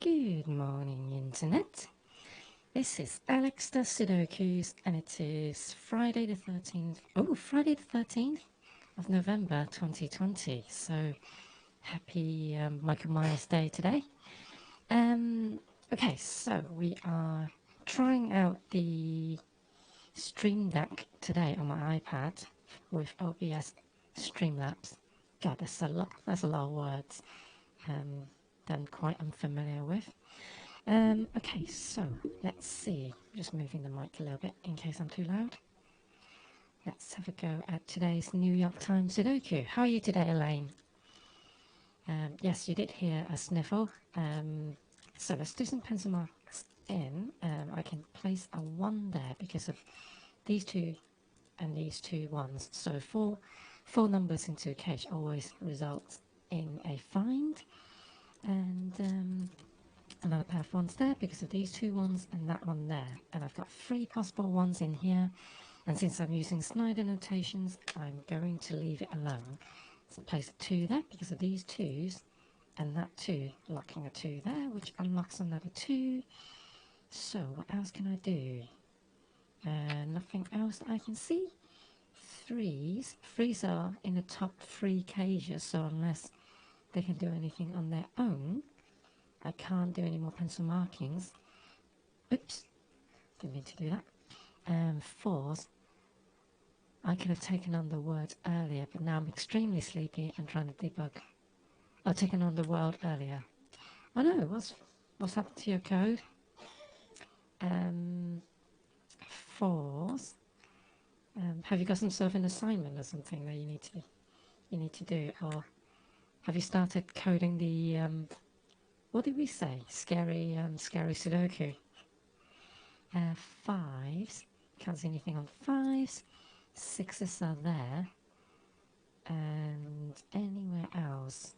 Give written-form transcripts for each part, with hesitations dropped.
Good morning, Internet. This is Alex the Sudokus, and it is Friday the 13th. Oh, Friday the 13th of November 2020. So, happy Michael Myers Day today. Okay, so we are trying out the Stream Deck today on my iPad with OBS Streamlabs. God, that's a lot. That's a lot of words. That I'm quite unfamiliar with. Okay, so let's see. Just moving the mic a little bit in case I'm too loud. Let's have a go at today's New York Times Sudoku. How are you today, Elaine? Yes, you did hear a sniffle. So let's do some pencil marks in. I can place a 1 there because of these two and these two ones. So four numbers into a cage always results in a find. And another pair of ones there because of these two ones and that one there. And I've got 3 possible ones in here. And since I'm using Snyder notations, I'm going to leave it alone. So place a 2 there because of these 2s and that 2, locking a 2 there, which unlocks another 2. So what else can I do? Nothing else that I can see. 3s. 3s are in the top 3 cages, so unless they can do anything on their own, I can't do any more pencil markings. Oops, didn't mean to do that. 4s, I could have taken on the word earlier, but now I'm extremely sleepy and trying to debug. I've taken on the word earlier. Oh no, what's happened to your code? 4s. Have you got some sort of an assignment or something that you need to do, or have you started coding the what did we say? Scary Sudoku. 5s. Can't see anything on 5s. 6s are there. And anywhere else?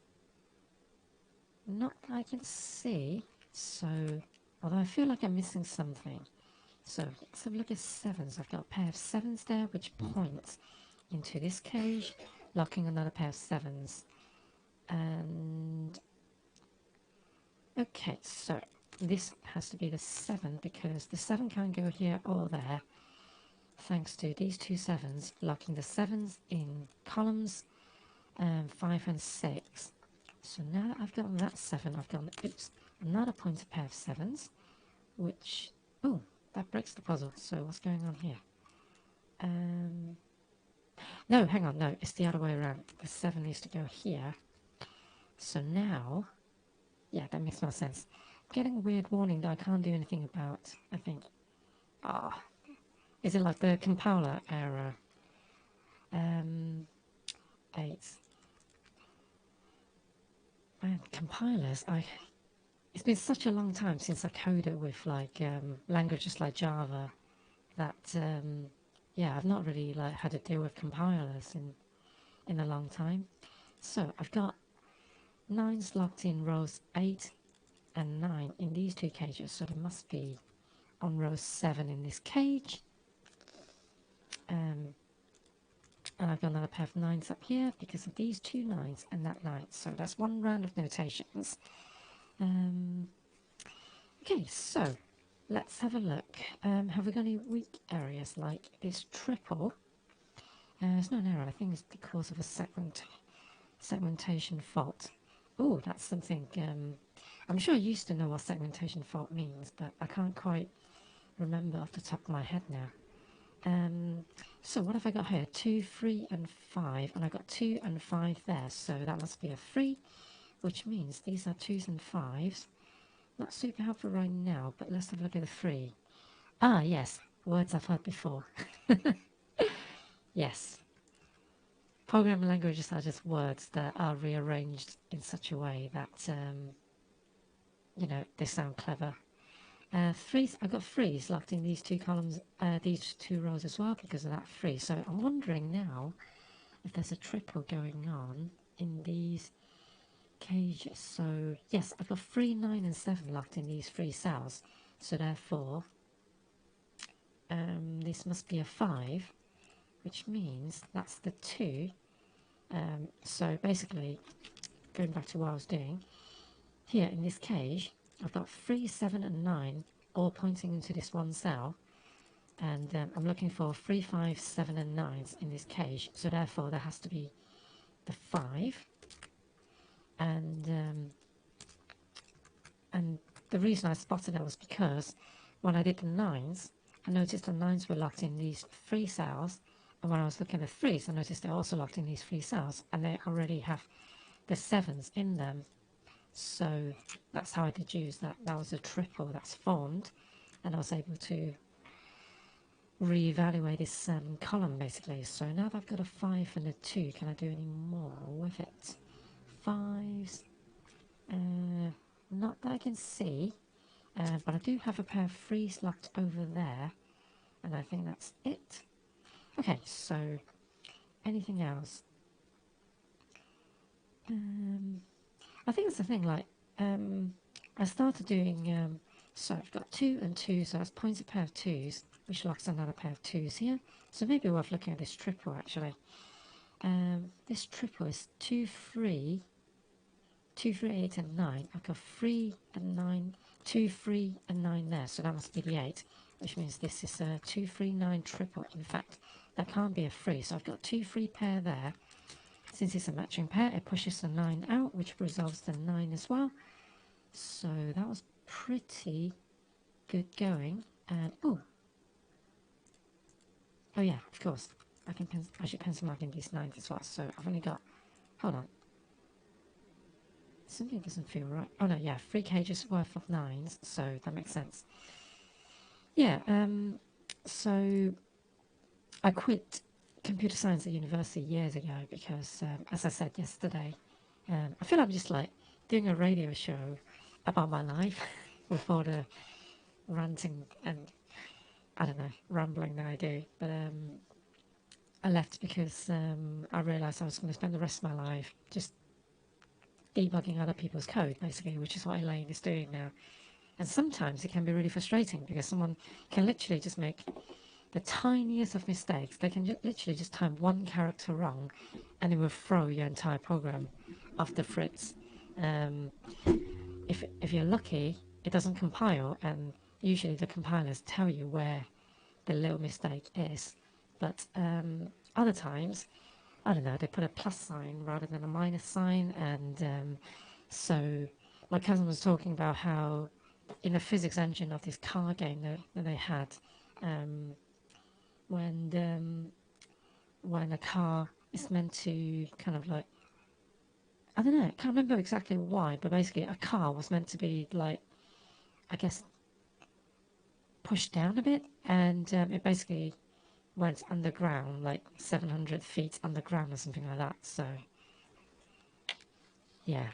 Not that I can see. So, although I feel like I'm missing something. So, let's have a look at 7s. I've got a pair of 7s there, which points into this cage, locking another pair of 7s. And okay, so this has to be the 7 because the 7 can't go here or there thanks to these two 7s, locking the 7s in columns 5 and 6. So now that I've gotten that 7, I've gotten another pointed pair of 7s, which, oh, that breaks the puzzle. So what's going on here? No, hang on, no, it's the other way around. The 7 needs to go here. So now, yeah, that makes more sense. I'm getting a weird warning that I can't do anything about, I think. Ah, is it like the compiler error? 8. Man, compilers, it's been such a long time since I coded with like languages like Java that yeah, I've not really like had to deal with compilers in a long time. So I've got 9s locked in rows 8 and 9 in these two cages, so they must be on row 7 in this cage. And I've got another pair of 9s up here because of these two 9s and that 9. So that's one round of notations. Okay, so let's have a look. Have we got any weak areas like this triple? It's not an error, I think it's because of a segmentation fault. Oh, that's something, I'm sure I used to know what segmentation fault means, but I can't quite remember off the top of my head now. So what have I got here? 2, 3 and 5, and I got 2 and 5 there, so that must be a 3, which means these are 2s and 5s. Not super helpful right now, but let's have a look at the 3. Ah, yes, words I've heard before. Yes. Programming languages are just words that are rearranged in such a way that, you know, they sound clever. 3s, I've got 3s locked in these two columns, these two rows as well because of that 3. So I'm wondering now if there's a triple going on in these cages. So yes, I've got 3, 9 and 7 locked in these 3 cells. So therefore, this must be a 5, which means that's the 2. So basically, going back to what I was doing, here in this cage, I've got 3, 7 and 9 all pointing into this one cell, and I'm looking for 3, 5, 7 and 9s in this cage, so therefore there has to be the 5, and the reason I spotted that was because when I did the 9s, I noticed the 9s were locked in these 3 cells, and when I was looking at the 3s, I noticed they're also locked in these 3 cells, and they already have the 7s in them. So that's how I deduced that that was a triple that's formed, and I was able to reevaluate this column basically. So now that I've got a 5 and a 2, can I do any more with it? 5s, not that I can see, but I do have a pair of 3s locked over there, and I think that's it. Okay, so anything else? I think it's the thing, like, I started doing, so I've got 2 and 2, so that's points a pair of 2s, which locks another pair of 2s here. So maybe worth looking at this triple actually. This triple is 2, 3, 2, 3, 8 and 9. I've got 3 and 9, 2, 3 and 9 there, so that must be the 8, which means this is a 2, 3, 9 triple. In fact, that can't be a 3, so I've got 2, 3 pair there. Since it's a matching pair, it pushes the 9 out, which resolves the 9 as well. So that was pretty good going. And oh yeah, of course, I should pencil mark in these 9s as well. So I've only got, hold on, something doesn't feel right. Oh no, yeah, 3 cages worth of 9s, so that makes sense. Yeah, so I quit computer science at university years ago because, as I said yesterday, I feel I'm just like doing a radio show about my life with all the ranting and, I don't know, rambling that I do. But I left because I realised I was going to spend the rest of my life just debugging other people's code, basically, which is what Elaine is doing now. And sometimes it can be really frustrating because someone can literally just make the tiniest of mistakes. They can literally just type one character wrong and it will throw your entire program off the fritz. If you're lucky, it doesn't compile, and usually the compilers tell you where the little mistake is. But other times, I don't know, they put a plus sign rather than a minus sign, and so my cousin was talking about how in the physics engine of this car game that they had, when a car is meant to kind of like, I don't know, I can't remember exactly why, but basically a car was meant to be like, I guess, pushed down a bit, and it basically went underground, like 700 feet underground or something like that. So yeah,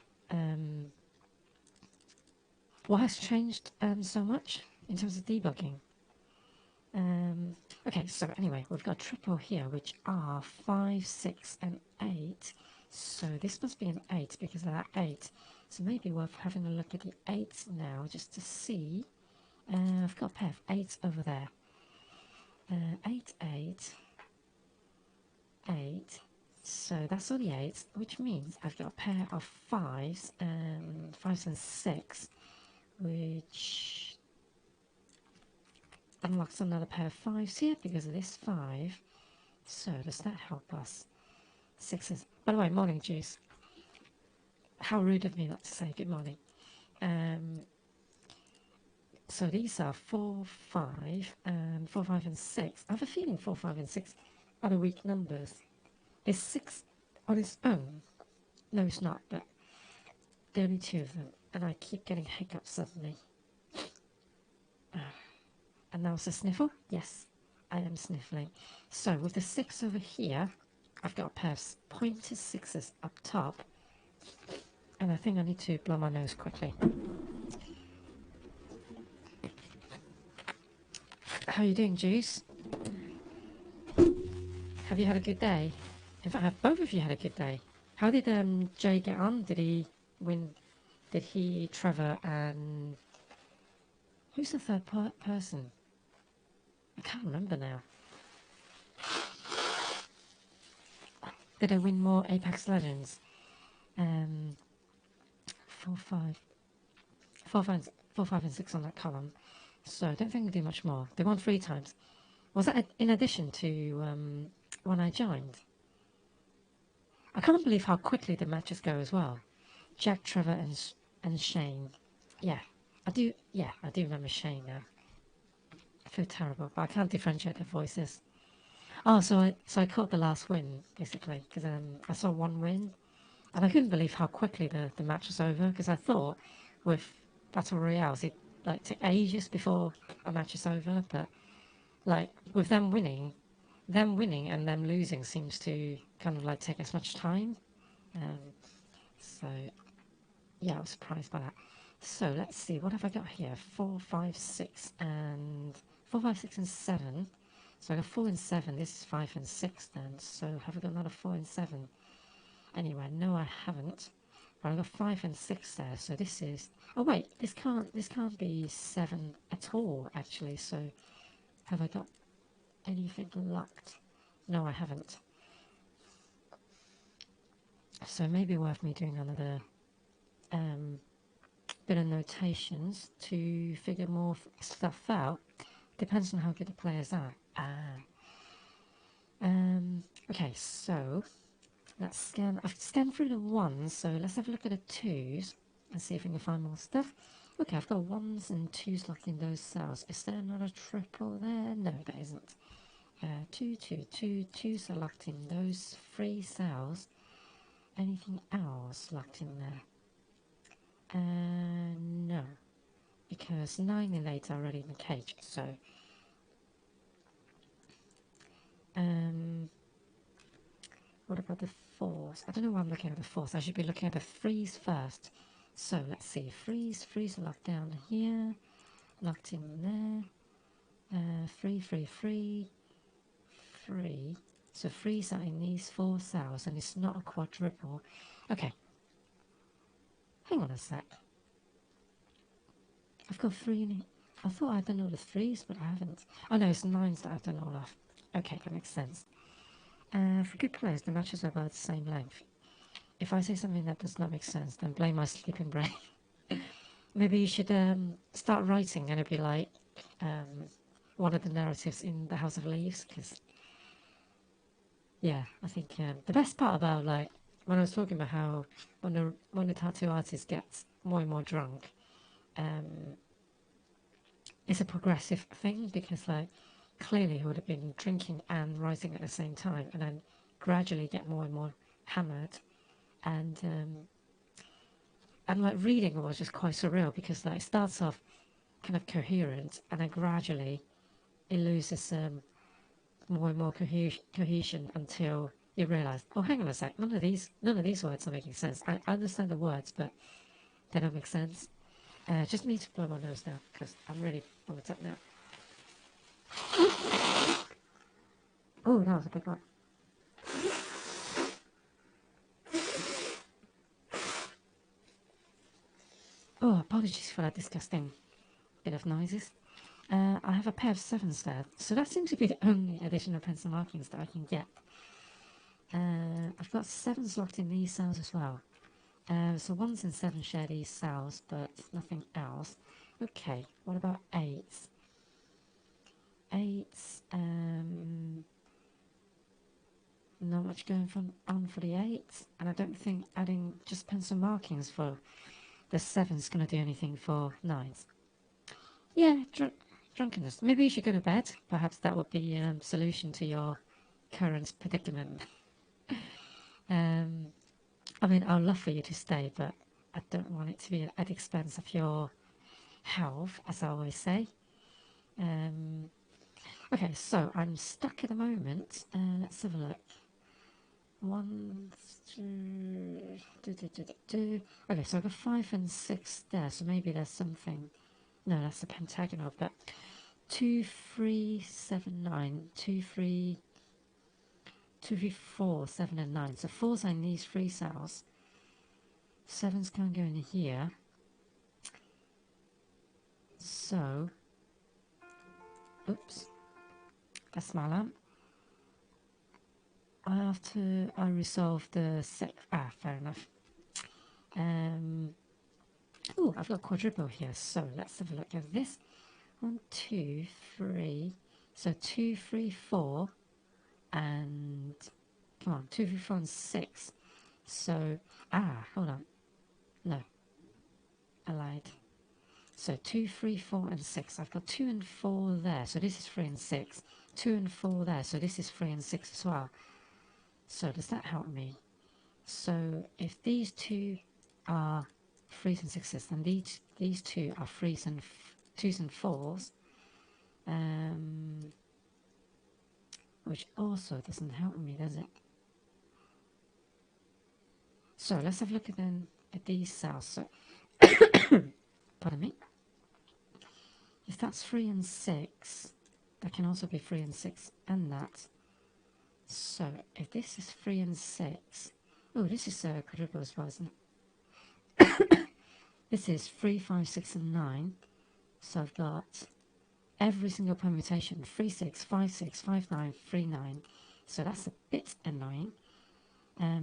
what has changed so much in terms of debugging? Okay, so anyway, we've got triple here, which are 5, 6 and 8. So this must be an 8 because of that 8. So maybe worth having a look at the 8s now just to see. I've got a pair of 8s over there. 8, 8, 8. So that's all the 8s, which means I've got a pair of 5s, 5s and 6, which unlocks another pair of 5s here because of this 5. So does that help us? 6s. By the way, morning, Juice. How rude of me not to say good morning. So these are 4, 5, 4, 5 and 6. I have a feeling 4, 5 and 6 are the weak numbers. Is 6 on its own? No, it's not, but there are only 2 of them, and I keep getting hiccups suddenly. And now it's a sniffle? Yes, I am sniffling. So with the 6 over here, I've got a pair of pointer 6s up top, and I think I need to blow my nose quickly. How are you doing, Juice? Have you had a good day? In fact, have both of you had a good day? How did Jay get on? Did he win? Did he, Trevor, and who's the third person? I can't remember now. Did I win more Apex Legends? 4, 5. 4, 5, and 6 on that column. So I don't think we do much more. They won 3 times. Was that in addition to when I joined? I can't believe how quickly the matches go as well. Jack, Trevor, and Shane. Yeah, I do. Yeah, I do remember Shane now. I feel terrible, but I can't differentiate their voices. Oh, so I caught the last win basically because I saw one win, and I couldn't believe how quickly the match was over. Because I thought with battle royales it like take ages before a match is over, but like with them winning and them losing seems to kind of like take as much time. Um, so yeah, I was surprised by that. So let's see, what have I got here? 4, 5, 6, and 4, 5, 6, and 7. So I got 4 and 7. This is 5 and 6 then. So have I got another 4 and 7? Anyway, no, I haven't. But I got 5 and 6 there. So this is. Oh wait, this can't be 7 at all actually. So have I got anything locked? No, I haven't. So maybe worth me doing another bit of notations to figure more stuff out. Depends on how good the players are. Okay, so let's scan. I've scanned through the ones, so let's have a look at the twos and see if we can find more stuff. Okay, I've got ones and twos locked in those cells. Is there another triple there? No, there isn't. 2, 2, 2, twos are locked in those 3 cells. Anything else locked in there? No, because 9 and 8 are already in the cage, so what about the 4s? I don't know why I'm looking at the 4s. I should be looking at the 3s first. So let's see. 3s are locked down here, locked in there. 3, 3, 3, 3. So 3s are in these 4 cells, and it's not a quadruple. Okay. Hang on a sec. I've got 3 in it. I thought I'd done all the 3s, but I haven't. Oh no, it's 9s that I've done all of. Okay, that makes sense. For good players, the matches are about the same length. If I say something that does not make sense, then blame my sleeping brain. Maybe you should start writing and it'd be like one of the narratives in the House of Leaves, because yeah, I think the best part about like when I was talking about how when the tattoo artist gets more and more drunk, it's a progressive thing, because like clearly he would have been drinking and writing at the same time, and then gradually get more and more hammered, and like reading was just quite surreal, because like it starts off kind of coherent, and then gradually it loses more and more cohesion until you realise, oh, hang on a sec, none of these words are making sense. I understand the words, but they don't make sense. Just need to blow my nose now, because I'm really bumped up now. Oh, that was a big one. Oh, apologies for that disgusting bit of noises. I have a pair of 7s there, so that seems to be the only additional pencil markings that I can get. I've got 7s locked in these cells as well. So 1s and 7s share these cells, but nothing else. Okay, what about 8s? 8s, not much going on for the 8s, and I don't think adding just pencil markings for the 7's going to do anything for 9s. Yeah, drunkenness. Maybe you should go to bed. Perhaps that would be a solution to your current predicament. I mean, I'd love for you to stay, but I don't want it to be at the expense of your health, as I always say. Okay, so I'm stuck at the moment. Let's have a look. 1, 2. Okay, so I've got 5 and 6 there, so maybe there's something. No, that's the pentagonal, but 2, 3, 7, 9. 2, 3, 4, 7, and 9. So 4's are in these 3 cells. 7's can't go in here. So, oops, that's my lamp. After I resolve the fair enough. Oh, I've got quadruple here, so let's have a look at this. 1, 2, 3. So 2, 3, 4, and come on, 2, 3, 4, and 6. So hold on, no, I lied. So 2, 3, 4, and 6. I've got 2 and 4 there, so this is 3 and 6. 2 and 4 there, so this is 3 and 6 as well. So does that help me? So if these two are 3s and 6s, then these two are 3s and 2s and 4s, which also doesn't help me, does it? So let's have a look at these cells. So pardon me. If that's 3 and 6, that can also be 3 and 6 and that. So if this is 3 and 6, oh, this is quadruple as well, isn't it? This is 3, 5, 6, and 9. So I've got every single permutation, 3, 6, 5, 6, 5, 9, 3, 9. So that's a bit annoying.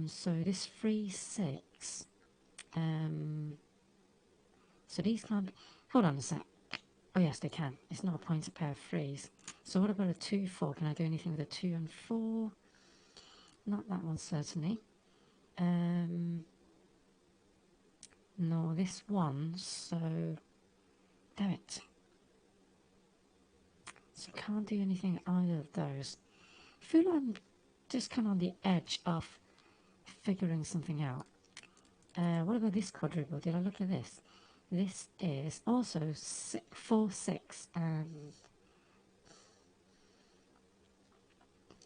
So this 3, 6. So these can't. Hold on a sec. Oh yes, they can. It's not a pointed pair of 3s. So what about a 2, 4? Can I do anything with a 2 and 4? Not that one, certainly. No, this one, so damn it. So can't do anything either of those. I feel like I'm just kind of on the edge of figuring something out. What about this quadruple? Did I look at this? This is also 4, 6, and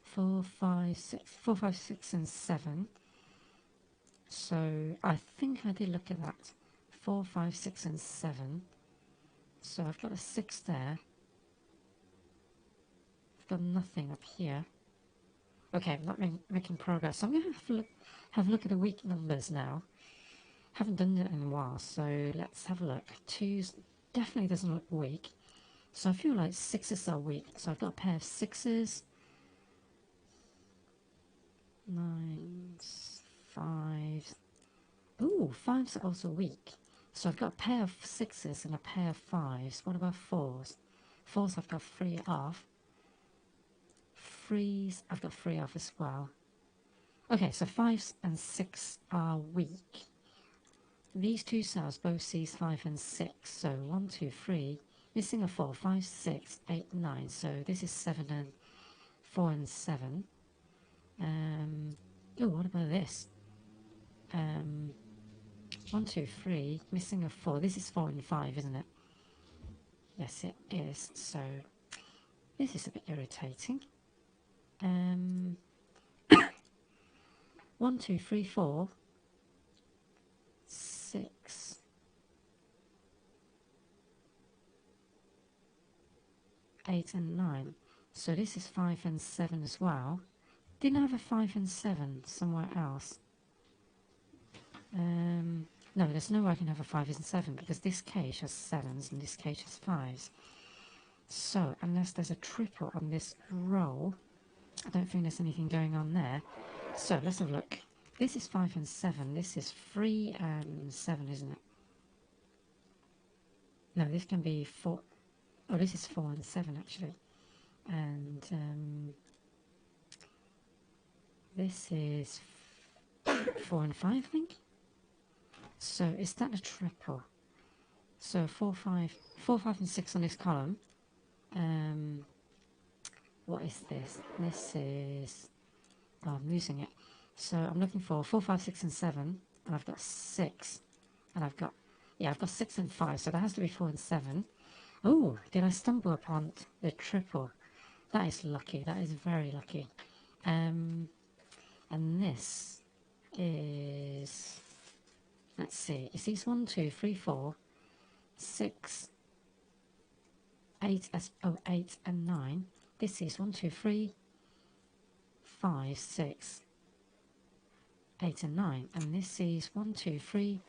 4, 5, 6, 4, 5, 6, and 7. So I think I did look at that. 4, 5, 6, and 7. So I've got a 6 there. I've got nothing up here. Okay, I'm not making progress. So I'm going to have a look at the weak numbers now. Haven't done it in a while, so let's have a look. 2's definitely doesn't look weak. So I feel like 6's are weak. So I've got a pair of 6's. 9's, 5's. Ooh, 5's are also weak. So I've got a pair of 6's and a pair of 5's. What about 4's? 4's I've got 3 off. 3's I've got 3 off as well. Okay, so 5's and 6 are weak. These two cells both sees 5 and 6. So 1, 2, 3. Missing a 4, 5, 6, 8, 9. So this is 7 and 4 and 7. Oh, what about this? 1, 2, 3. Missing a 4. This is 4 and 5, isn't it? Yes, it is. So this is a bit irritating. 1, 2, 3, 4, 6. 8 and 9. So this is 5 and 7 as well. Didn't I have a 5 and 7 somewhere else? No, there's no way I can have a 5 and 7 because this cage has 7s and this cage has 5s. So, unless there's a triple on this row, I don't think there's anything going on there. So, let's have a look. This is 5 and 7. This is 3 and 7, isn't it? No, this can be 4. Oh, this is 4 and 7, actually. And this is 4 and 5, I think. So, is that a triple? So, 4, 5, and 6 on this column. What is this? This is... Oh, I'm losing it. So I'm looking for 4, 5, 6, and 7, and I've got 6, and I've got 6 and 5, so that has to be 4 and 7. Oh, did I stumble upon the triple? That is lucky. That is very lucky. And this is... Let's see. Is these 1, 2, 3, 4, 6, 8, 8 and 9. This is 1, 2, 3, 5, 6, 8 and 9. And this is 1, 2, 3,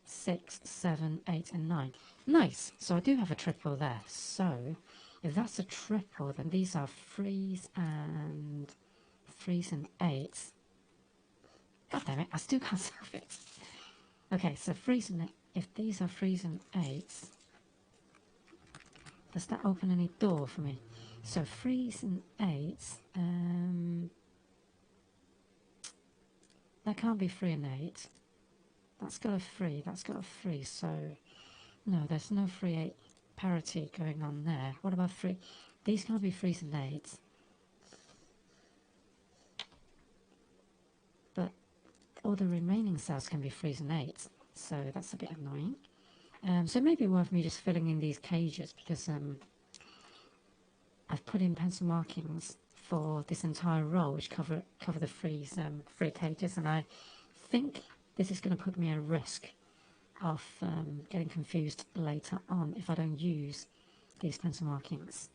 6, 7, 8 and 9. Nice. So I do have a triple there. So if that's a triple, then these are 3s and 8s. God damn it, I still can't solve it. Okay, so 3s and if these are 3s and 8s, does that open any door for me? So 3s and 8s, that can't be 3 and 8. That's got a 3, that's got a 3, so no, there's no 3-8 parity going on there. What about 3? These can't be 3s and 8s. But all the remaining cells can be 3s and 8s, so that's a bit annoying. So it may be worth me just filling in these cages, because I've put in pencil markings for this entire row, which cover the three cages, and I think this is going to put me at risk of getting confused later on if I don't use these pencil markings.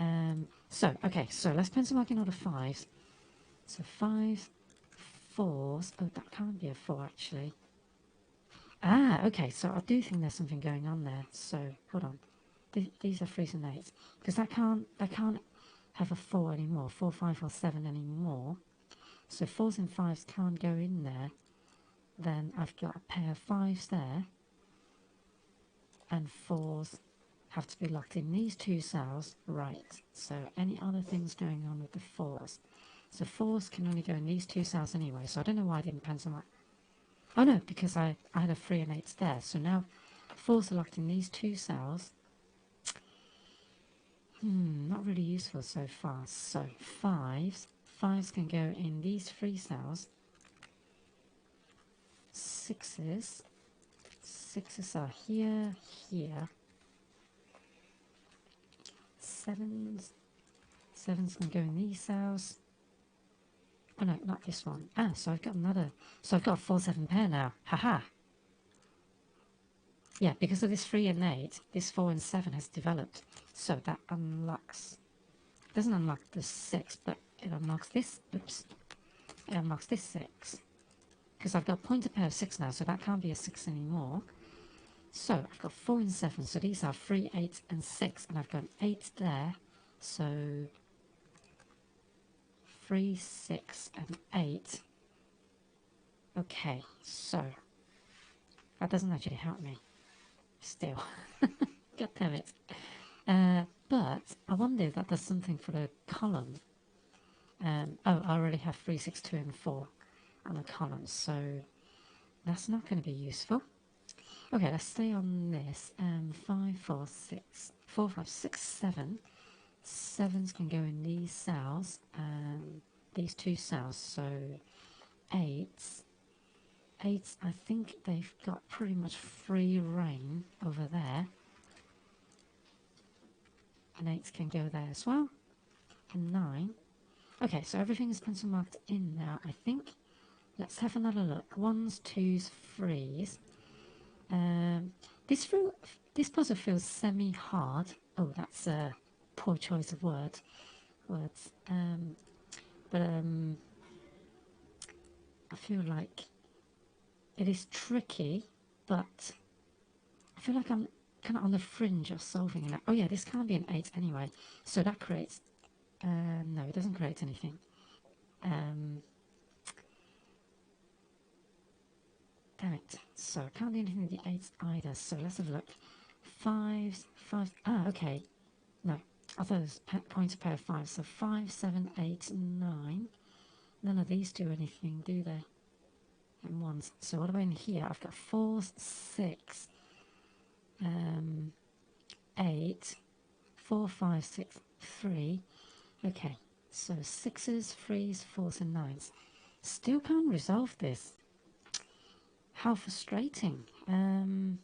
Okay, so let's pencil mark in all the 5s. So 5s, 4s. Oh, that can't be a 4 actually. Ah, okay, so I do think there's something going on there. So hold on, these are 3s and 8s, because that can't have a 4 anymore, 4, 5 or 7 anymore. So 4s and 5s can't go in there. Then I've got a pair of 5s there, and 4s have to be locked in these 2 cells, right? So any other things going on with the 4s? So 4s can only go in these 2 cells anyway, so I don't know why I didn't pencil mark. Oh no, because I had a 3 and 8s there, so now 4s are locked in these 2 cells. Not really useful so far. So 5s can go in these 3 cells. 6s are here, here. 7s can go in these cells. Oh no, not this one. Ah, so I've got another. So I've got a 4-7 pair now. Haha. Yeah, because of this 3 and 8, this 4 and 7 has developed. So that unlocks. Doesn't unlock the 6, but it unlocks this. Oops. It unlocks this 6. Because I've got a pointer pair of 6 now, so that can't be a 6 anymore. So I've got 4 and 7, so these are 3, 8 and 6, and I've got an 8 there, so 3, 6 and 8. Okay, so that doesn't actually help me still. God damn it. But I wonder if that does something for the column. Oh, I already have 3, 6, 2 and 4 on the column, so that's not going to be useful. Okay, let's stay on this. 5, 4, 6, 4, 5, 6, 7. 7s can go in these cells, these 2 cells. So 8s, I think they've got pretty much free reign over there. And 8s can go there as well. And 9. Okay, so everything is pencil marked in now, I think. Let's have another look. 1s, 2s, 3s. This puzzle feels semi-hard. Oh, that's a poor choice of words. But I feel like it is tricky, but I feel like I'm kind of on the fringe of solving it. Oh yeah, this can't be an 8 anyway, so that creates... no, it doesn't create anything. Damn it. So I can't do anything with the 8s either, so let's have a look. 5s... Ah, okay. No, I thought it was pointer pair of 5s, so 5, 7, 8, 9. None of these do anything, do they? And 1s. So what about in here? I've got 4s, 6, 8, 4, 5, 6, 3. Okay, so 6s, 3s, 4s and 9s. Still can't resolve this. How frustrating. 3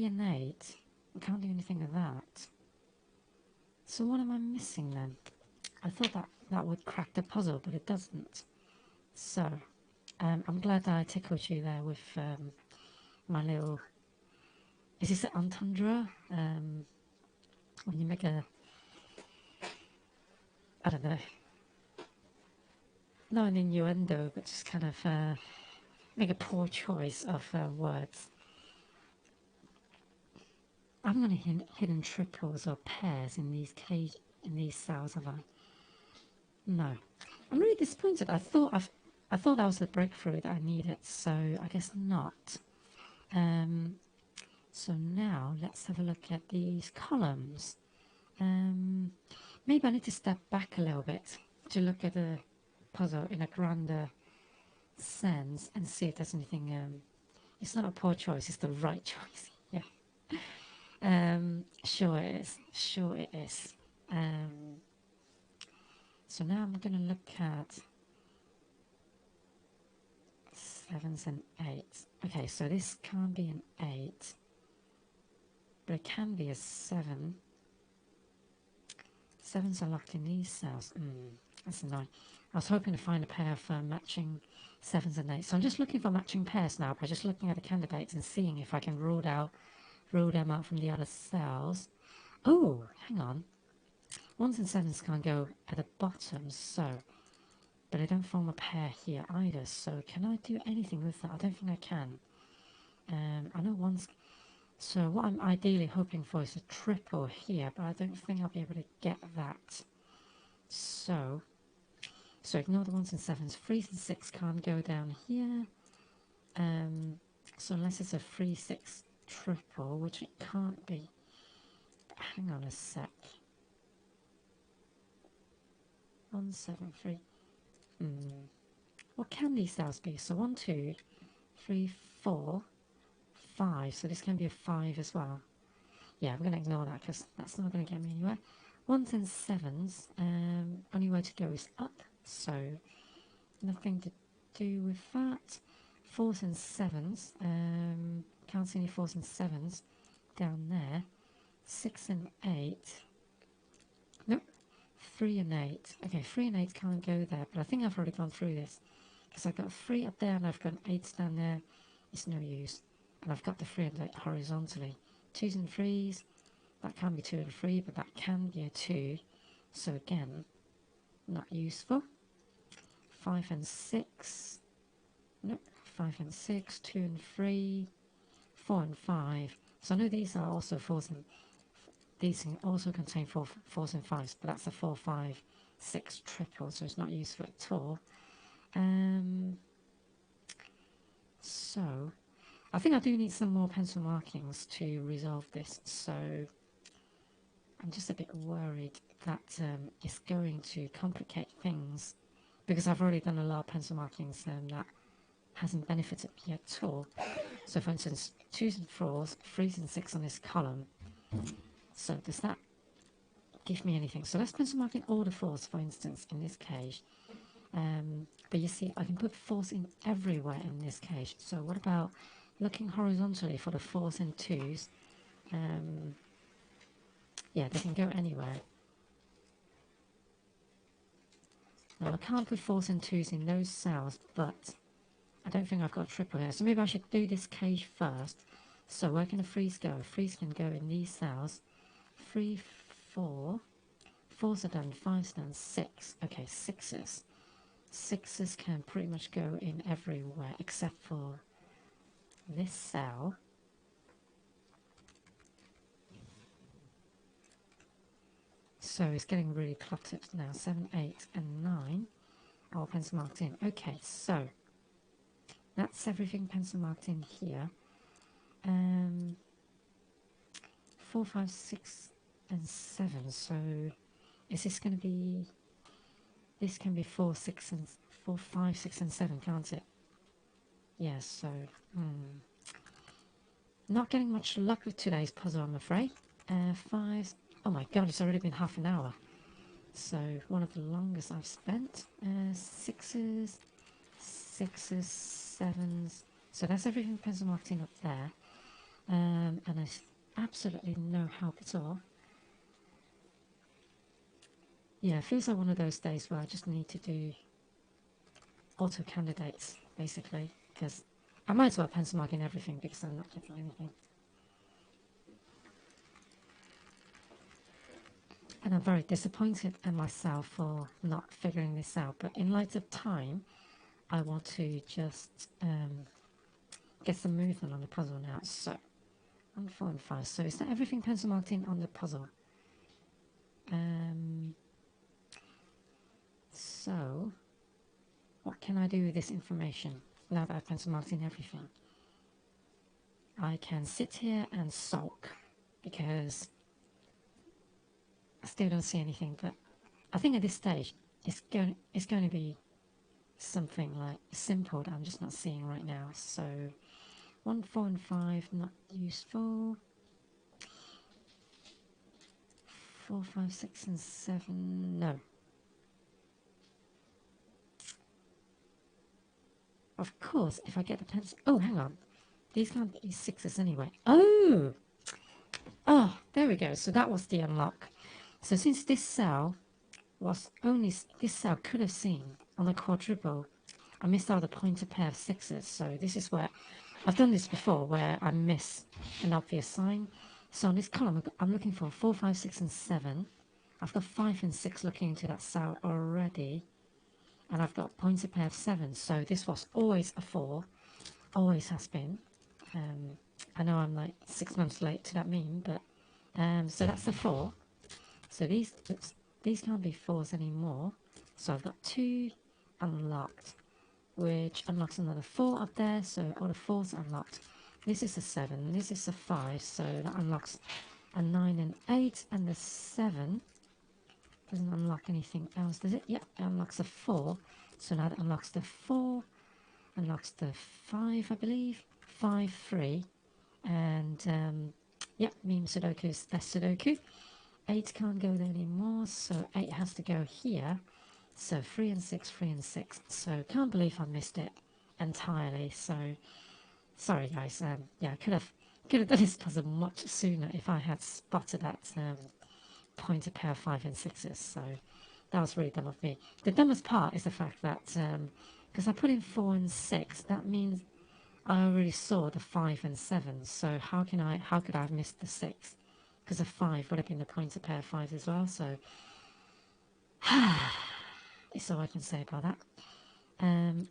and 8. I can't do anything with that. So what am I missing then? I thought that would crack the puzzle, but it doesn't. So, I'm glad that I tickled you there with my little... Is this an entendre? When you make a... I don't know. Not an innuendo, but just kind of make a poor choice of words. I'm going to hit hidden triples or pairs in these cells, have I? No. I'm really disappointed. I thought that was the breakthrough that I needed, so I guess not. So now let's have a look at these columns. Maybe I need to step back a little bit to look at the puzzle in a grander sense and see if there's anything. It's not a poor choice, it's the right choice. Yeah. Sure it is. Sure it is. So now I'm going to look at 7s and 8s. Okay, so this can't be an 8, but it can be a 7. 7s are locked in these cells. That's annoying. I was hoping to find a pair for matching 7s and 8s. So I'm just looking for matching pairs now by just looking at the candidates and seeing if I can rule them out from the other cells. Oh, hang on. 1s and 7s can't go at the bottom, so... But I don't form a pair here either, so can I do anything with that? I don't think I can. I know one's... So what I'm ideally hoping for is a triple here, but I don't think I'll be able to get that. So ignore the 1s and 7s. 3s and 6 can't go down here. So unless it's a 3-6 triple, which it can't be. But hang on a sec. 1, 7, 3. What can these cells be? So 1, 2, 3, 4, 5. So this can be a 5 as well. Yeah, I'm going to ignore that because that's not going to get me anywhere. 1s and 7s, only way to go is up, so nothing to do with that. 4s and 7s, can't see any 4s and 7s down there. 6 and 8, nope. 3 and 8, okay, 3 and 8 can't go there, but I think I've already gone through this because I've got 3 up there and I've got 8s down there. It's no use, and I've got the 3 and 8 horizontally. 2s and 3s, that can be 2 and 3, but that can be a 2, so again, not useful. 5 and 6, nope. 5 and 6, 2 and 3, 4 and 5. So I know these are also 4s and these can also contain 4s and 5s, but that's a 4, 5, 6 triple, so it's not useful at all. So I think I do need some more pencil markings to resolve this, so I'm just a bit worried that it's going to complicate things because I've already done a lot of pencil markings that hasn't benefited me at all. So for instance, 2s and 4s, 3s and 6 on this column. So does that give me anything? So let's pencil mark in all the 4s, for instance, in this case. But you see, I can put 4s in everywhere in this case. So what about looking horizontally for the 4s and 2s? Yeah, they can go anywhere. Now I can't put 4s and 2s in those cells, but I don't think I've got a triple here. So maybe I should do this cage first. So where can the 3s go? 3s can go in these cells. 3, 4. 4s are done, 5s done, 6. Okay, 6s. 6s can pretty much go in everywhere except for this cell. So it's getting really cluttered now. 7, 8 and 9 all pencil marked in. Okay, so that's everything pencil marked in here. 4, 5, 6 and 7. So is this going to be... This can be 4, 6 and 4, 5, 6 and 7, can't it? Yeah, so not getting much luck with today's puzzle, I'm afraid. 5s. Oh my god, it's already been half an hour. So one of the longest I've spent. 6s, 6s, 7s. So that's everything pencil marked in up there. And there's absolutely no help at all. Yeah, it feels like one of those days where I just need to do auto candidates, basically, because I might as well pencil mark in everything because I'm not getting anything. And I'm very disappointed in myself for not figuring this out, but in light of time, I want to just get some movement on the puzzle now. So 1, 4 and 5. So is that everything pencil marked in on the puzzle? So what can I do with this information now that I've pencil marked in everything? I can sit here and sulk because I still don't see anything, but I think at this stage it's going to be something like simple that I'm just not seeing right now. So 1, 4 and 5 not useful. 4, 5, 6 and 7 no. Of course, if I get the pencil. Oh, hang on. These can't be 6s anyway. Oh! Oh, there we go. So that was the unlock. So since this cell was only, this cell could have seen on the quadruple, I missed out the pointer pair of 6s. So this is where, I've done this before, where I miss an obvious sign. So on this column, I'm looking for 4, 5, 6 and 7. I've got 5 and 6 looking into that cell already. And I've got pointer pair of 7. So this was always a 4. Always has been. I know I'm like 6 months late to that meme, but so that's the 4. So these can't be 4s anymore. So I've got 2 unlocked, which unlocks another 4 up there. So all the 4s unlocked. This is a 7. This is a 5. So that unlocks a 9 and 8, and the 7 doesn't unlock anything else, does it? Yep, it unlocks a 4. So now that unlocks the 4, unlocks the 5, I believe. 5, 3. And yep, meme Sudoku is best Sudoku. 8 can't go there anymore, so 8 has to go here. So 3 and 6, 3 and 6. So can't believe I missed it entirely. So sorry guys. Yeah, I could have done this puzzle much sooner if I had spotted that pointer pair of 5 and 6s. So that was really dumb of me. The dumbest part is the fact that because I put in 4 and 6, that means I already saw the 5 and 7. So how could I have missed the 6? Because the 5 would have been the pointer pair of 5 as well. So that's all I can say about that.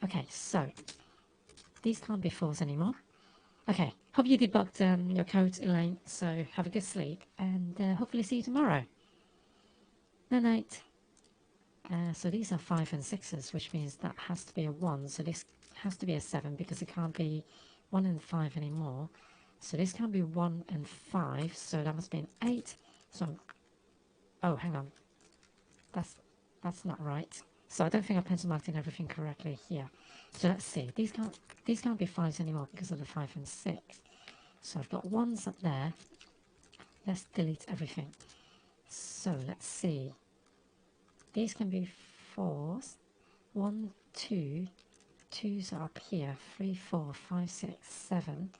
Okay, so these can't be 4s anymore. Okay, hope you debugged your code, Elaine. So have a good sleep, and hopefully see you tomorrow. Night night. So these are 5 and 6s, which means that has to be a 1. So this has to be a 7 because it can't be 1 and 5 anymore. So this can't be 1 and 5. So that must be an 8. So oh, hang on. That's not right. So I don't think I pencil marked in everything correctly here. So let's see. These can't be 5s anymore because of the 5 and 6. So I've got 1s up there. Let's delete everything. So let's see. These can be 4s. 1, 2. 2s are up here. 3, 4, 5, 6, 7.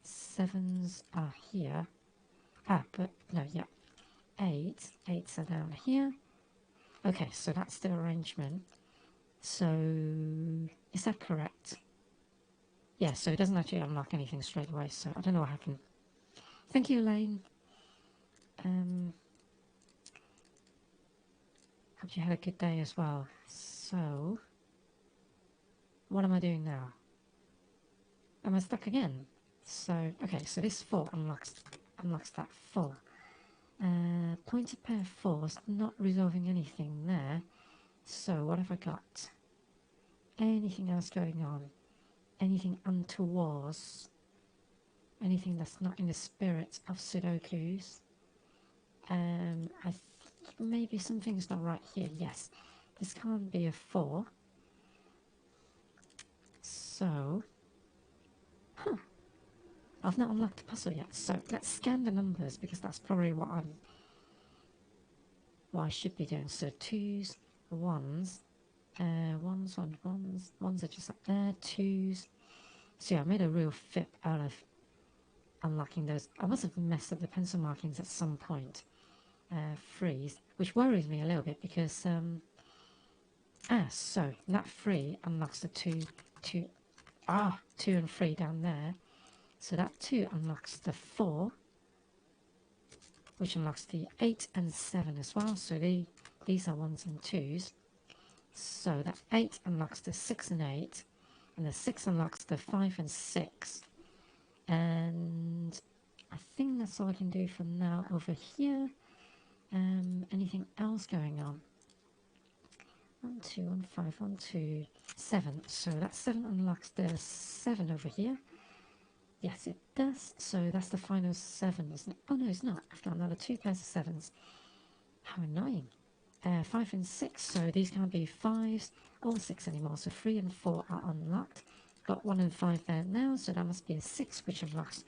7s are here. Ah, but no, yeah. 8. 8s are down here. Okay, so that's the arrangement. So is that correct? Yeah, so it doesn't actually unlock anything straight away, so I don't know what happened. Thank you, Elaine. Hope you had a good day as well. So what am I doing now? Am I stuck again? So okay, so this 4 unlocks that 4. Pointer pair 4's not resolving anything there. So what have I got? Anything else going on? Anything untowards? Anything that's not in the spirit of Sudokus? I think maybe something's not right here. Yes, this can't be a 4. So, I've not unlocked the puzzle yet. So let's scan the numbers because that's probably what I should be doing. So 2s, 1s, 1s are just up there. 2s. So yeah, I made a real fit out of unlocking those. I must have messed up the pencil markings at some point. 3s, which worries me a little bit because so that 3 unlocks the 2 and 3 down there. So that 2 unlocks the 4, which unlocks the 8 and 7 as well. So these are 1s and 2s. So that 8 unlocks the 6 and 8, and the 6 unlocks the 5 and 6. And I think that's all I can do for now over here. Anything else going on? 1, 2, 1, 5, 1, 2, 7. So that 7 unlocks the 7 over here. Yes, it does. So that's the final 7, isn't it? Oh no, it's not. I've got another 2 pairs of 7s. How annoying. 5 and 6, so these can't be 5s or 6 anymore. So 3 and 4 are unlocked. Got 1 and 5 there now, so that must be a 6, which unlocks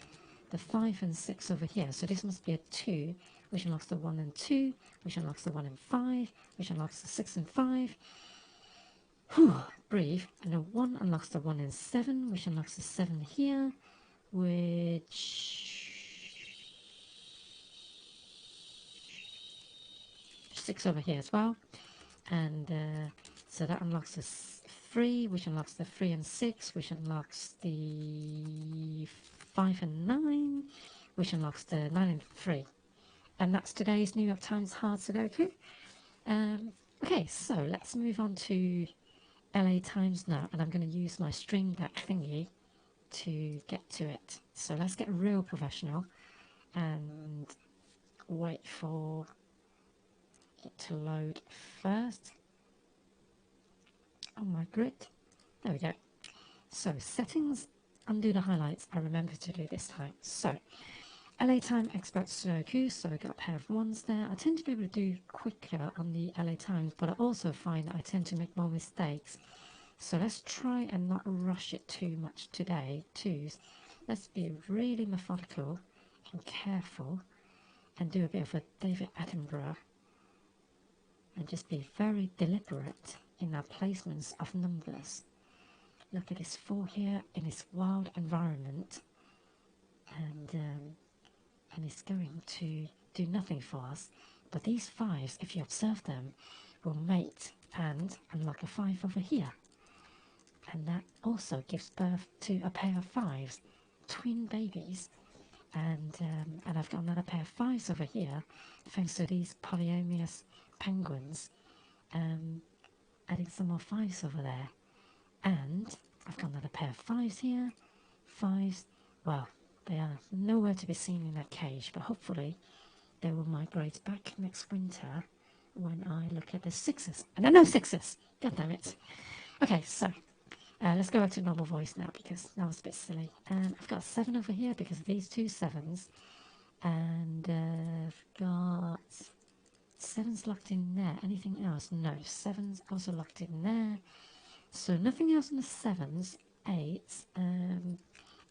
the 5 and 6 over here. So this must be a 2, which unlocks the 1 and 2, which unlocks the 1 and 5, which unlocks the 6 and 5. Whew, breathe. And the 1 unlocks the 1 and 7, which unlocks the 7 here, which 6 over here as well. And so that unlocks the 3, which unlocks the 3 and 6, which unlocks the 5 and 9, which unlocks the 9 and 3. And that's today's New York Times hard Sudoku. Okay, so let's move on to LA Times now, and I'm going to use my Stream Deck thingy to get to it. So let's get real professional and wait for it to load first. Oh my grid. There we go. So settings, undo the highlights. I remember to do this time. So LA Time Expert Sudoku, so I got a pair of 1s there. I tend to be able to do quicker on the LA Times, but I also find that I tend to make more mistakes. So let's try and not rush it too much today. 2s. Let's be really methodical and careful and do a bit of a David Attenborough and just be very deliberate in our placements of numbers. Look at this 4 here in this wild environment, and it's going to do nothing for us. But these 5s, if you observe them, will mate and unlock a 5 over here. And that also gives birth to a pair of 5s, twin babies. And I've got another pair of 5s over here, thanks to these polyamorous penguins, adding some more 5s over there. And I've got another pair of 5s here. 5s, well, they are nowhere to be seen in that cage, but hopefully they will migrate back next winter when I look at the 6s. And there are no 6s! God damn it. Okay, so let's go back to normal voice now, because that was a bit silly. I've got a 7 over here because of these 2 7s. And I've got 7s locked in there. Anything else? No. 7s also locked in there. So nothing else on the 7s. 8s.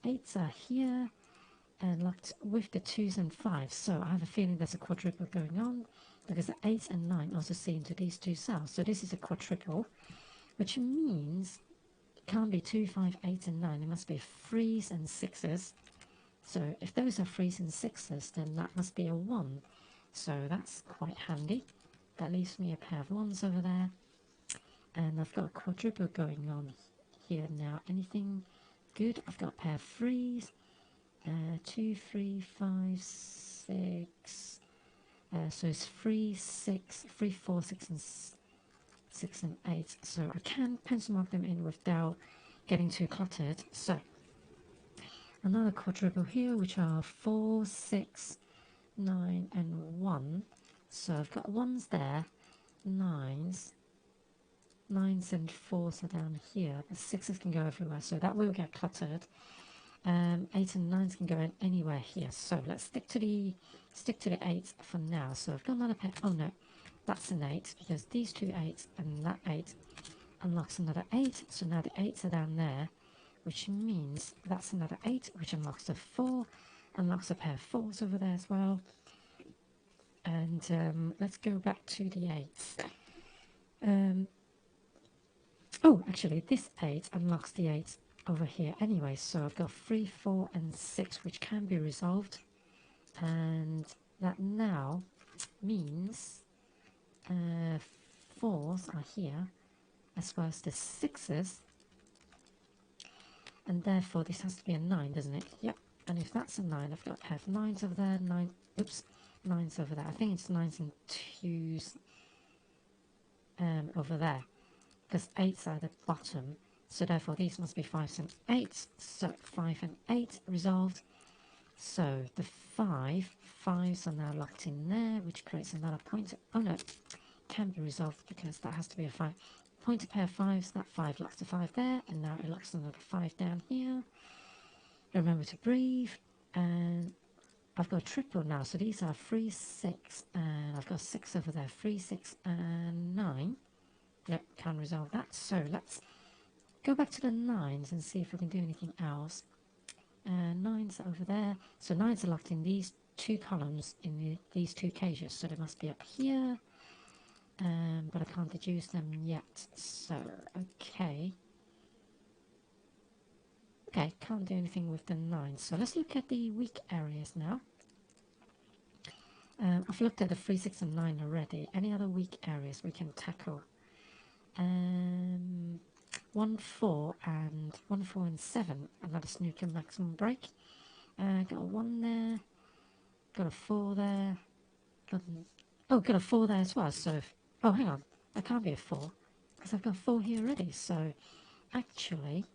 8s are here and locked with the 2s and 5s. So I have a feeling there's a quadruple going on, because the 8 and 9 also see into these 2 cells. So this is a quadruple, which means it can't be 2, 5, 8 and 9. It must be 3s and 6s. So if those are 3s and 6s, then that must be a 1. So that's quite handy. That leaves me a pair of 1s over there. And I've got a quadruple going on here now. Anything good? I've got a pair of 3s. 2, 3, 5, 6. So it's 3, 6, 3, 4, 6 and 6 and 8. So I can pencil mark them in without getting too cluttered. So another quadruple here, which are 4, 6, 9 and 1. So I've got 1s there, 9s and 4s are down here, but 6s can go everywhere, so that will get cluttered. 8 and 9s can go in anywhere here, so let's stick to the 8 for now. So I've got another pair. Oh no, that's an 8, because these 2 8s and that 8 unlocks another 8, so now the 8s are down there, which means that's another 8, which unlocks a 4, unlocks a pair of 4s over there as well. And let's go back to the 8s. Oh, actually, this 8 unlocks the 8 over here anyway, so I've got 3, 4 and 6, which can be resolved. And that now means 4s are here, as well as the 6s. And therefore, this has to be a 9, doesn't it? Yep. And if that's a 9, I've got a pair of 9s over there, 9s over there. I think it's 9s and 2s over there, because 8s are at the bottom. So therefore, these must be 5s and 8s. So 5 and 8 resolved. So the 5s are now locked in there, which creates another pointer. Oh no, can be resolved because that has to be a 5. Pointer pair of 5s, that 5 locks the 5 there, and now it locks another 5 down here. Remember to breathe, and I've got a triple now, so these are 3, 6, and I've got 6 over there, 3, 6, and 9. Yep, can't resolve that, so let's go back to the 9s and see if we can do anything else. 9s over there, so 9s are locked in these 2 columns in these 2 cages, so they must be up here, but I can't deduce them yet, so okay, can't do anything with the 9s, so let's look at the weak areas now. I've looked at the 3, 6 and 9 already. Any other weak areas we can tackle? 1, 4 and 1, 4 and 7, another snooker maximum break. Got a 1 there, got a 4 there, got a 4 there as well, so, oh hang on, that can't be a 4, because I've got 4 here already, so actually,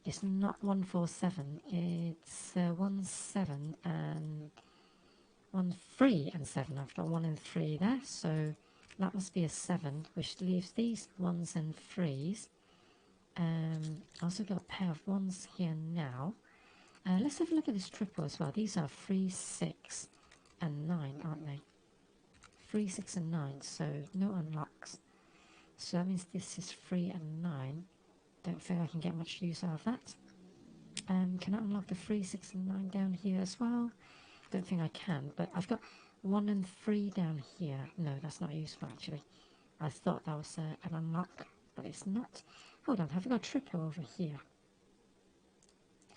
it's not 1, 4, 7, it's 1, 7 and 1, 3 and 7. I've got 1 and 3 there, so that must be a 7, which leaves these 1s and 3s. I also got a pair of 1s here now. Let's have a look at this triple as well. These are 3, 6 and 9, aren't they? 3, 6 and 9, so no unlocks. So that means this is 3 and 9. Don't think I can get much use out of that. Can I unlock the 3, 6 and 9 down here as well? Don't think I can, but I've got 1 and 3 down here. No, that's not useful actually. I thought that was an unlock, but it's not. Hold on, have I got a triple over here?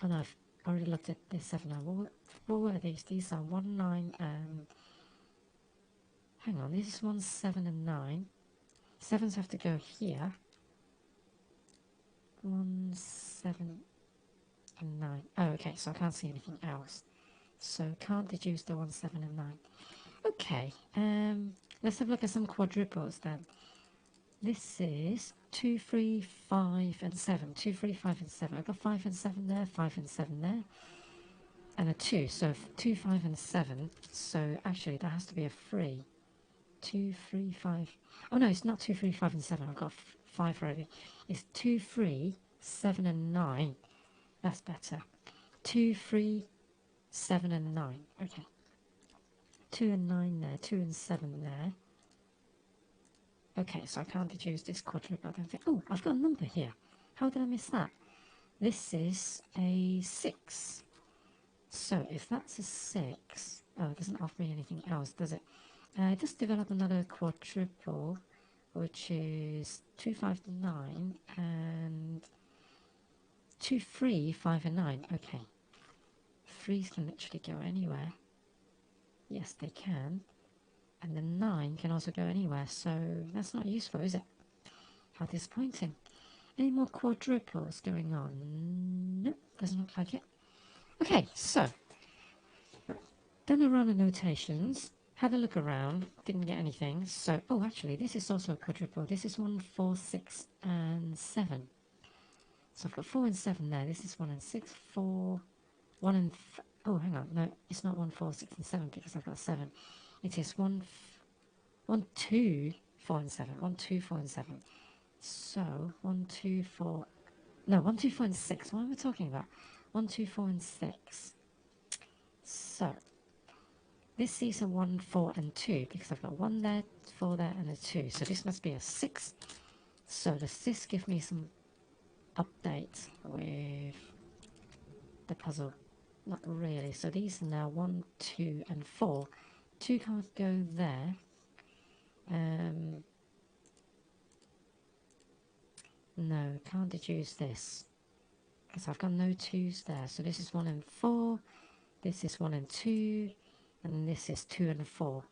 Oh no, I've already looked at this 7 now. What were these? These are 1, 9 and... Hang on, this is 1, 7 and 9. 7s have to go here. 1, 7 and 9. Oh, okay, so I can't see anything else. So can't deduce the 1, 7 and 9. Okay, let's have a look at some quadruples then. This is 2, 3, 5 and 7. 2, 3, 5 and 7. I've got 5 and 7 there, 5 and 7 there, and a 2. So 2, 5 and 7. So actually that has to be a 3. 2, 3, 5. Oh no, it's not 2, 3, 5 and 7. I've got 5 already. It's 2, 3, 7 and 9. That's better. 2, 3, 7 and 9. Okay. 2 and 9 there, 2 and 7 there. Okay, so I can't deduce this quadruple, I don't think. Oh, I've got a number here. How did I miss that? This is a 6. So if that's a 6, oh, it doesn't offer me anything else, does it? Just develop another quadruple, which is 2, 5, 9, and 2, 3, 5, and 9. Okay. 3s can literally go anywhere. Yes, they can. And the 9 can also go anywhere, so that's not useful, is it? How disappointing. Any more quadruples going on? Nope, doesn't look like it. Okay, so, done a round of notations, had a look around, didn't get anything, so, oh, actually, this is also a quadruple. This is 1, 4, 6, and 7. So I've got 4 and 7 there. This is 1 and 6, 4, 1 and... oh, hang on, no, it's not 1, 4, 6, and 7 because I've got 7. It is 1, 2, 4 and 7. 1, 2, 4 and 7. So 1, 2, 4. No, 1, 2, 4 and 6. What am I talking about? 1, 2, 4 and 6. So this is a 1, 4 and 2 because I've got 1 there, 4 there, and a 2. So this must be a 6. So does this give me some updates with the puzzle? Not really. So these are now 1, 2, and 4. 2 can't go there. No, can't deduce this because I've got no 2s there. So this is 1 and 4. This is 1 and 2, and this is 2 and 4.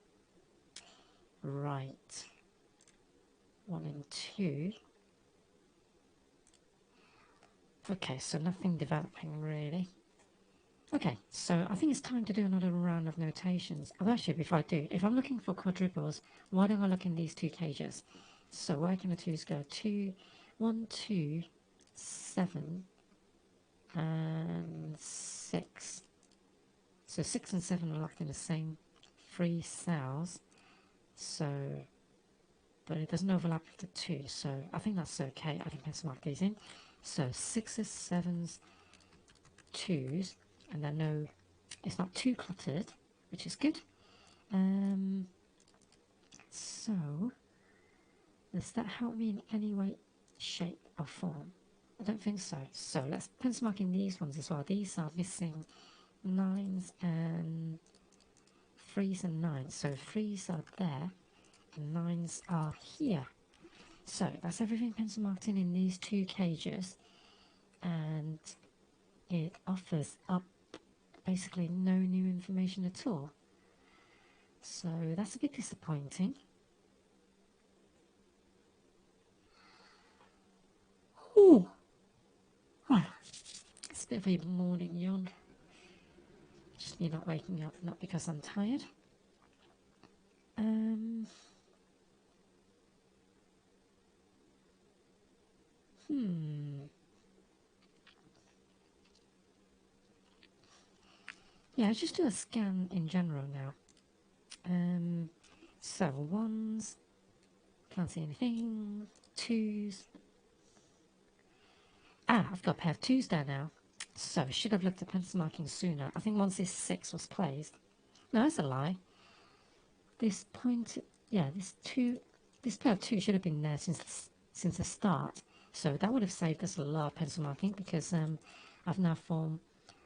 Right. 1 and 2. Okay, so nothing developing really. Okay, so I think it's time to do another round of notations. Oh, actually, before I do, if I'm looking for quadruples, why don't I look in these 2 cages? So where can the 2s go? 2, 1, 2, 7, and 6. So 6 and 7 are locked in the same 3 cells. So, but it doesn't overlap with the 2, so I think that's okay. I think let's mark these in. So 6s, 7s, twos, and it's not too cluttered, which is good. So does that help me in any way, shape or form? I don't think so. So let's pencil mark in these ones as well. These are missing 9s and 3s and 9s. So 3s are there and 9s are here. So that's everything pencil marked in these two cages, and it offers up basically no new information at all. So that's a bit disappointing. Ooh. Well, it's a bit of a morning yawn. Just me not waking up, not because I'm tired. Yeah, I'll just do a scan in general now. So 1s, can't see anything. 2s. I've got a pair of 2s there now. So I should have looked at pencil marking sooner. I think once this 6 was placed. No, that's a lie. This pair of 2 should have been there since the start. So that would have saved us a lot of pencil marking, because I've now formed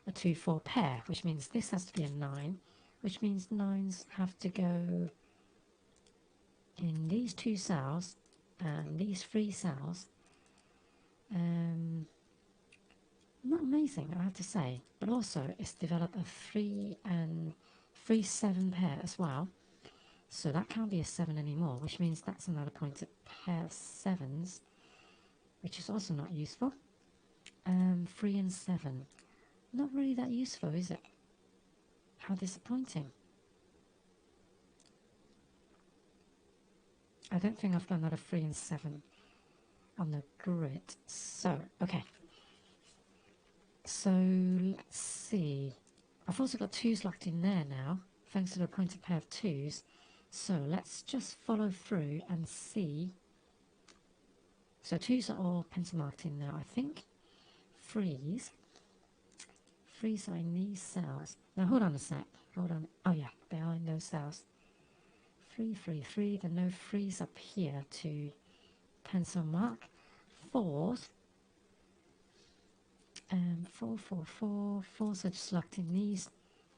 a 2-4 pair, which means this has to be a 9, which means 9s have to go in these 2 cells and these 3 cells. Not amazing, I have to say, but also it's developed a 3 and 3-7 pair as well. So that can't be a 7 anymore, which means that's another pointed pair of 7s, which is also not useful. 3 and 7. Not really that useful, is it? How disappointing. I don't think I've got another 3 and 7 on the grid. So, okay. So, let's see. I've also got 2s locked in there now, thanks to the pointed pair of 2s. So, let's just follow through and see. So, 2s are all pencil marked in now, I think. 3s are in these cells. Now, hold on a sec. Hold on. Oh, yeah, they are in those cells. 3, 3, 3. There are no 3s up here to pencil mark. 4s. 4, 4, 4. 4s are just locked in these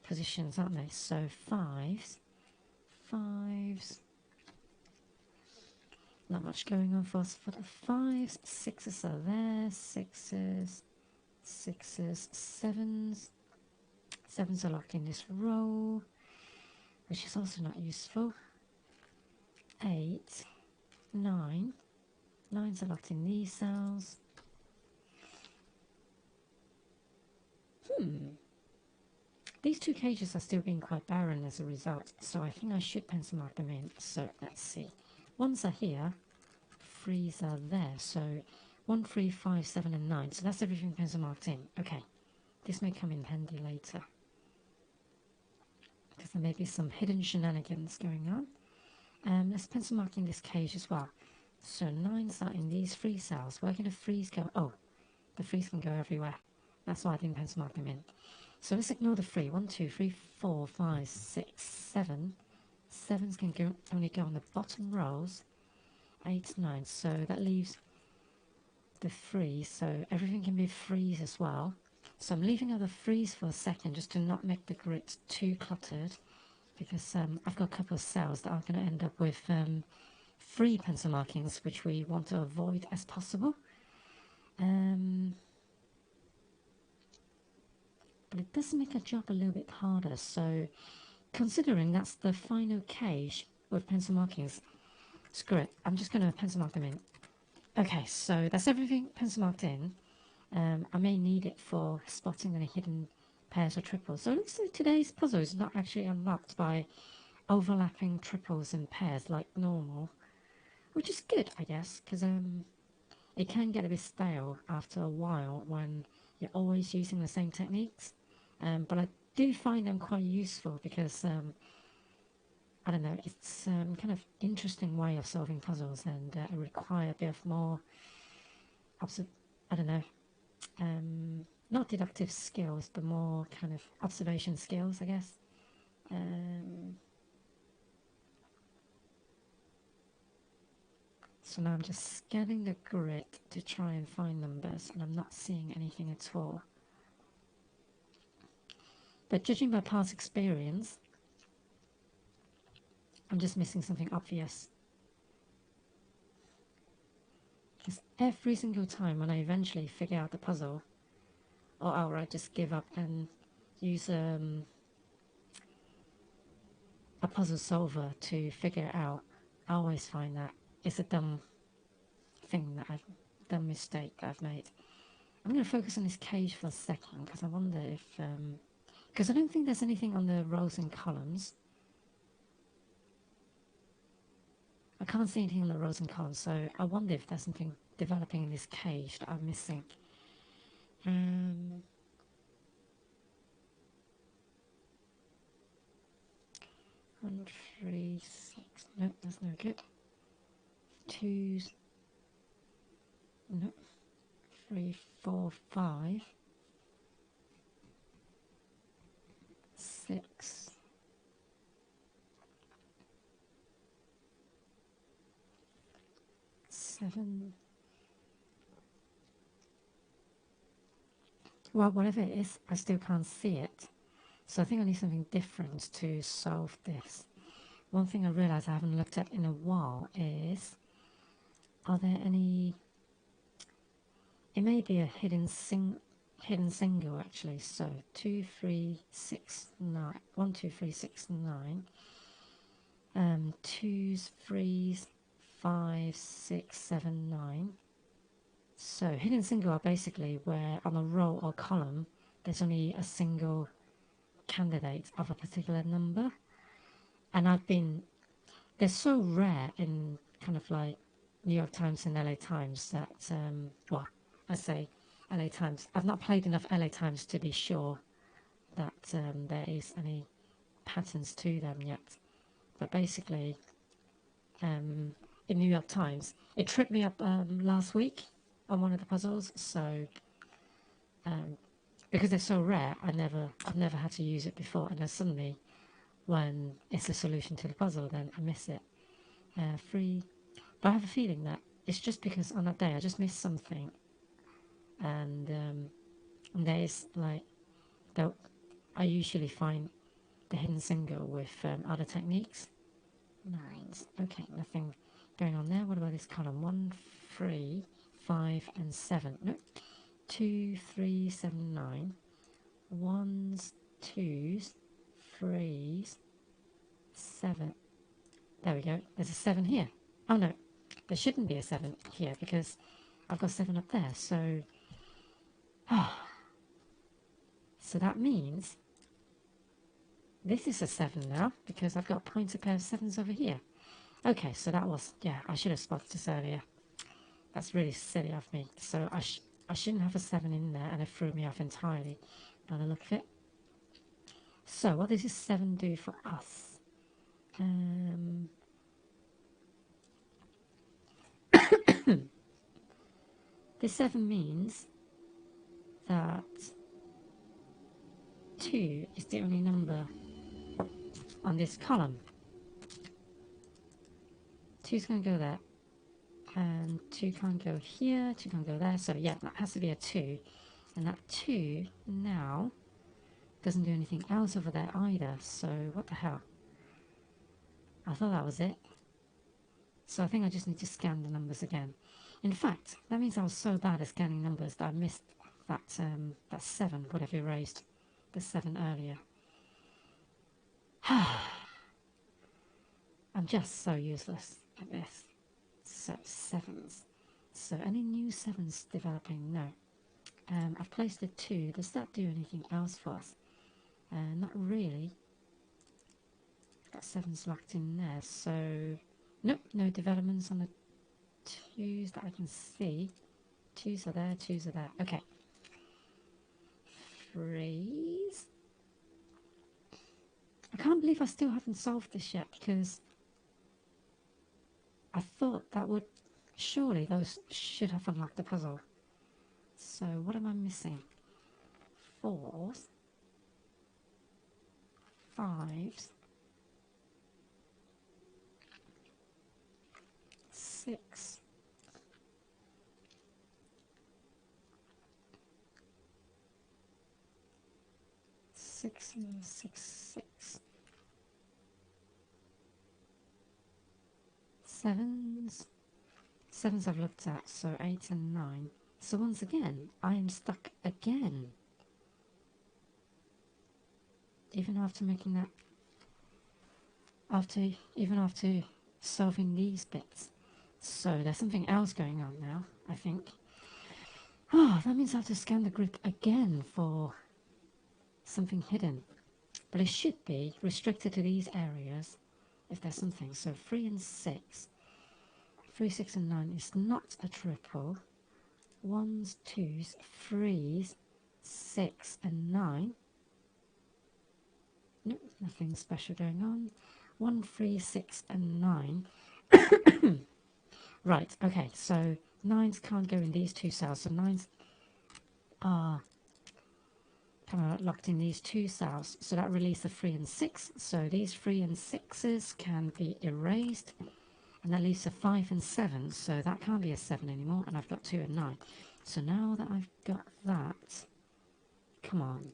positions, aren't they? So 5s. Not much going on for us for the 5s. 6s are there. 6s. 7s. 7s are locked in this row, which is also not useful. 8, 9. 9s are locked in these cells. These 2 cages are still being quite barren as a result, so I think I should pencil mark them in. So let's see. 1s are here, 3s are there. So 1, 3, 5, 7 and 9. So that's everything pencil marked in. Okay, this may come in handy later, because there may be some hidden shenanigans going on. Let's pencil mark in this cage as well. So 9s are in these 3 cells. Where can the 3s go? Oh, the 3s can go everywhere. That's why I didn't pencil mark them in. So let's ignore the 3. 1, 2, 3, 4, 5, 6, 7. 7s can only go on the bottom rows. 8, 9. So that leaves the 3. So everything can be 3s as well. So I'm leaving out the 3s for a second, just to not make the grid too cluttered, because I've got a couple of cells that are going to end up with 3 pencil markings, which we want to avoid as possible. But it does make our job a little bit harder. So considering that's the final cage with pencil markings, screw it, I'm just going to pencil mark them in. Okay, so that's everything pencil marked in. I may need it for spotting any hidden pairs or triples. So it looks like today's puzzle is not actually unlocked by overlapping triples and pairs like normal, which is good, I guess, because it can get a bit stale after a while when you're always using the same techniques. But I do find them quite useful, because I don't know, it's kind of interesting way of solving puzzles, and require a bit of more I don't know, not deductive skills, but more kind of observation skills, I guess. So now I'm just scanning the grid to try and find numbers, and I'm not seeing anything at all. But judging by past experience, I'm just missing something obvious. Because every single time when I eventually figure out the puzzle, or outright just give up and use a puzzle solver to figure it out, I always find that it's a dumb mistake that I've made. I'm going to focus on this cage for a second because I wonder if, because I don't think there's anything on the rows and columns. I can't see anything on the rows and columns, so I wonder if there's something developing in this cage that I'm missing. 1, 3, 6. Nope, that's no good. 2s. Nope. 3, 4, 5. 6. 7. Well, whatever it is, I still can't see it. So I think I need something different to solve this. One thing I realise I haven't looked at in a while is, are there any... It may be a hidden single actually. So 2, 3, 6, 9. 1, 2, 3, 6, 9. 2s, 3s, 5, 6, 7, 9. So hidden single are basically where on a row or column there's only a single candidate of a particular number. And they're so rare in kind of like New York Times and LA Times that, well, I say LA Times. I've not played enough LA Times to be sure that there is any patterns to them yet. But basically, in New York Times, it tripped me up last week on one of the puzzles. So because they're so rare, I've never had to use it before, and then suddenly, when it's the solution to the puzzle, then I miss it. 3, but I have a feeling that it's just because on that day I just missed something, and there's like, I usually find the hidden single with other techniques. 9s. Okay, nothing going on there. What about this column? 1, 3, 5, and 7. No, 2, 3, 7, 9. 1s, 2s, 3s, 7. There we go. There's a 7 here. Oh no, there shouldn't be a 7 here because I've got 7 up there. So, so that means this is a 7 now because I've got a pointer pair of 7s over here. Okay, so that was, yeah, I should have spotted this earlier. That's really silly of me. So I shouldn't have a 7 in there, and it threw me off entirely by the look of it. So what does this 7 do for us? This 7 means that 2 is the only number on this column. 2's going to go there, and 2 can't go here, 2 can't go there, so yeah, that has to be a 2, and that 2 now doesn't do anything else over there either, so what the hell? I thought that was it. So I think I just need to scan the numbers again. In fact, that means I was so bad at scanning numbers that I missed that 7 would have erased the 7 earlier. I'm just so useless at this. So 7s. So any new 7s developing? No. I've placed a 2. Does that do anything else for us? Not really. Got 7s locked in there. So nope, no developments on the 2s that I can see. 2s are there, 2s are there. Okay. 3s. I can't believe I still haven't solved this yet because I thought that would, surely those should have unlocked the puzzle. So what am I missing? 4s, 5s, 6, 6 and 6, 6, 7s, 7s I've looked at, so 8 and 9. So once again, I am stuck again. Even after making that, even after solving these bits. So there's something else going on now, I think. Oh, that means I have to scan the grid again for something hidden. But it should be restricted to these areas if there's something. So 3 and 6. 3, 6 and 9 is not a triple. 1s, 2s, 3s, 6 and 9. Nope, nothing special going on. 1, 3, 6 and 9. Right, okay, so 9s can't go in these two cells. So 9s are kind of locked in these two cells. So that releases the 3 and 6. So these 3 and 6s can be erased. And that leaves a 5 and 7. So that can't be a 7 anymore. And I've got 2 and 9. So now that I've got that, come on.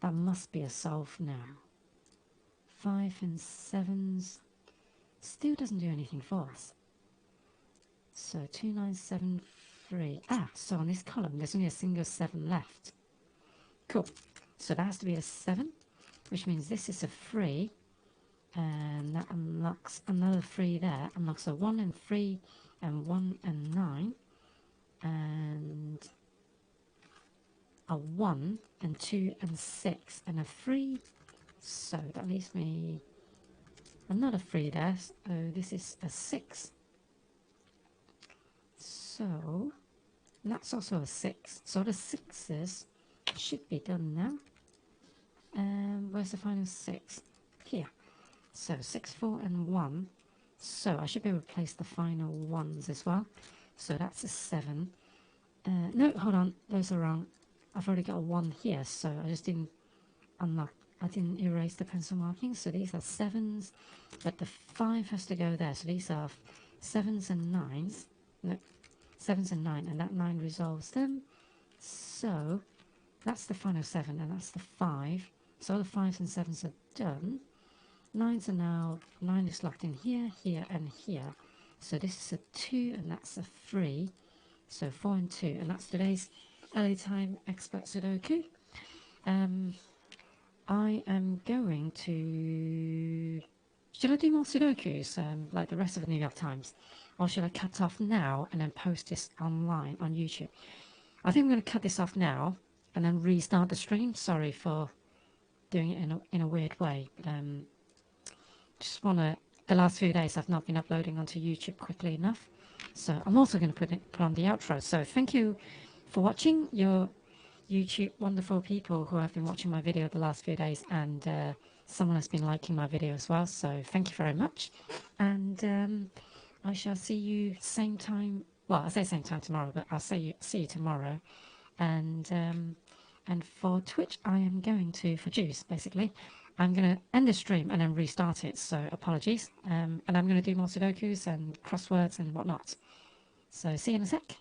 That must be a solve now. 5 and 7s still doesn't do anything for us. So 2, 9, 7, 3. So on this column there's only a single 7 left. Cool. So that has to be a 7, which means this is a 3. And that unlocks another 3 there. Unlocks a 1 and 3 and 1 and 9. And a 1 and 2 and 6 and a 3. So that leaves me another 3 there. So this is a 6. So that's also a 6. So the 6s should be done now. And where's the final 6? Here. So 6, 4 and 1. So I should be able to place the final 1s as well. So that's a 7. No, hold on. Those are wrong. I've already got a 1 here. So I just didn't unlock. I didn't erase the pencil markings. So these are 7s. But the 5 has to go there. So these are 7s and 9s. No, 7s and 9. And that 9 resolves them. So that's the final 7. And that's the 5. So the 5s and 7s are done. 9s are now, 9 is locked in here, here and here. So this is a 2 and that's a 3. So 4 and 2. And that's today's early time expert Sudoku. I am going to... Should I do more Sudokus like the rest of the New York Times? Or should I cut off now and then post this online on YouTube? I think I'm going to cut this off now and then restart the stream. Sorry for doing it in a weird way. Just the last few days I've not been uploading onto YouTube quickly enough, so I'm also going to put on the outro. So thank you for watching, your YouTube wonderful people who have been watching my video the last few days, and someone has been liking my video as well, so thank you very much. And I shall see you same time, well I say same time tomorrow, but I'll see you tomorrow. And for Twitch I am going to, for Juice basically, I'm going to end the stream and then restart it, so apologies. And I'm going to do more Sudokus and crosswords and whatnot. So see you in a sec.